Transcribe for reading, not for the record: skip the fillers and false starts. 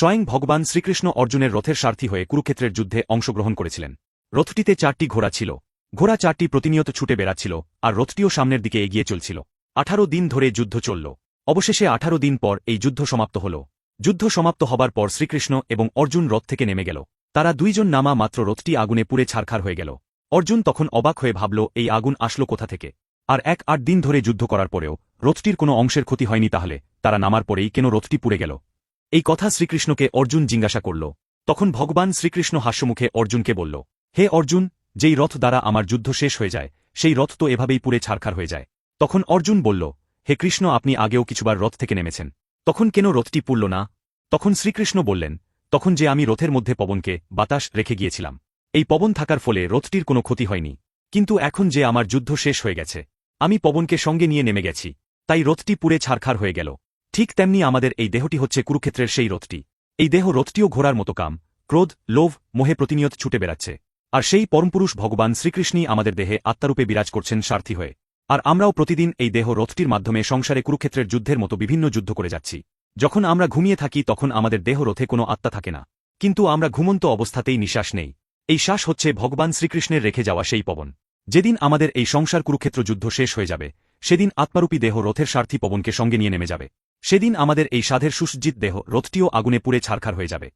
স্বয়ং ভগবান শ্রীকৃষ্ণ অর্জুনের রথের সারথি হয়ে কুরুক্ষেত্রের যুদ্ধে অংশগ্রহণ করেছিলেন। রথটিতে 4টি ঘোড়া ছিল। ঘোড়া 4টি প্রতিনিয়ত ছুটে বেড়াচ্ছিল, আর রথটিও সামনের দিকে এগিয়ে চলছিল। 18 দিন ধরে যুদ্ধ চলল। অবশেষে 18 দিন পর এই যুদ্ধ সমাপ্ত হল। যুদ্ধ সমাপ্ত হবার পর শ্রীকৃষ্ণ এবং অর্জুন রথ থেকে নেমে গেল। তারা দুইজন নামা মাত্র রথটি আগুনে পুড়ে ছারখার হয়ে গেল। অর্জুন তখন অবাক হয়ে ভাবল, এই আগুন আসলো কোথা থেকে? আর 1-8 দিন ধরে যুদ্ধ করার পরেও রথটির কোনো অংশের ক্ষতি হয়নি, তাহলে তারা নামার পরেই কেন রথটি পুড়ে গেল? এই কথা শ্রীকৃষ্ণকে অর্জুন জিজ্ঞাসা করল। তখন ভগবান শ্রীকৃষ্ণ হাস্যমুখে অর্জুনকে বলল, হে অর্জুন, যেই রথ দ্বারা আমার যুদ্ধ শেষ হয়ে যায় সেই রথ তো এভাবেই পুড়ে ছারখার হয়ে যায়। তখন অর্জুন বলল, হে কৃষ্ণ, আপনি আগেও কিছুবার রথ থেকে নেমেছেন, তখন কেন রথটি পুড়ল না? তখন শ্রীকৃষ্ণ বললেন, তখন যে আমি রথের মধ্যে পবনকে বাতাস রেখে গিয়েছিলাম, এই পবন থাকার ফলে রথটির কোনো ক্ষতি হয়নি। কিন্তু এখন যে আমার যুদ্ধ শেষ হয়ে গেছে, আমি পবনকে সঙ্গে নিয়ে নেমে গেছি, তাই রথটি পুড়ে ছারখার হয়ে গেল। ঠিক তেমনি আমাদের এই দেহটি হচ্ছে কুরুক্ষেত্রের সেই রথটি। এই দেহ রথটিও ঘোড়ার মতো কাম, ক্রোধ, লোভ, মোহে প্রতিনিয়ত ছুটে বেড়াচ্ছে। আর সেই পরমপুরুষ ভগবান শ্রীকৃষ্ণই আমাদের দেহে আত্মারূপে বিরাজ করছেন সারথি হয়ে। আর আমরাও প্রতিদিন এই দেহ রথটির মাধ্যমে সংসারে কুরুক্ষেত্রের যুদ্ধের মতো বিভিন্ন যুদ্ধ করে যাচ্ছি। যখন আমরা ঘুমিয়ে থাকি তখন আমাদের দেহ রথে কোনো আত্মা থাকে না, কিন্তু আমরা ঘুমন্ত অবস্থাতেই নিঃশ্বাস নেই। এই শ্বাস হচ্ছে ভগবান শ্রীকৃষ্ণের রেখে যাওয়া সেই পবন। যেদিন আমাদের এই সংসার কুরুক্ষেত্র যুদ্ধ শেষ হয়ে যাবে, সেদিন আত্মারূপী দেহ রথের সারথি পবনকে সঙ্গে নিয়ে নেমে যাবে। সেদিন আমাদের এই সাধের সুসজ্জিত দেহ রথটিও আগুনে পুড়ে ছারখার হয়ে যাবে।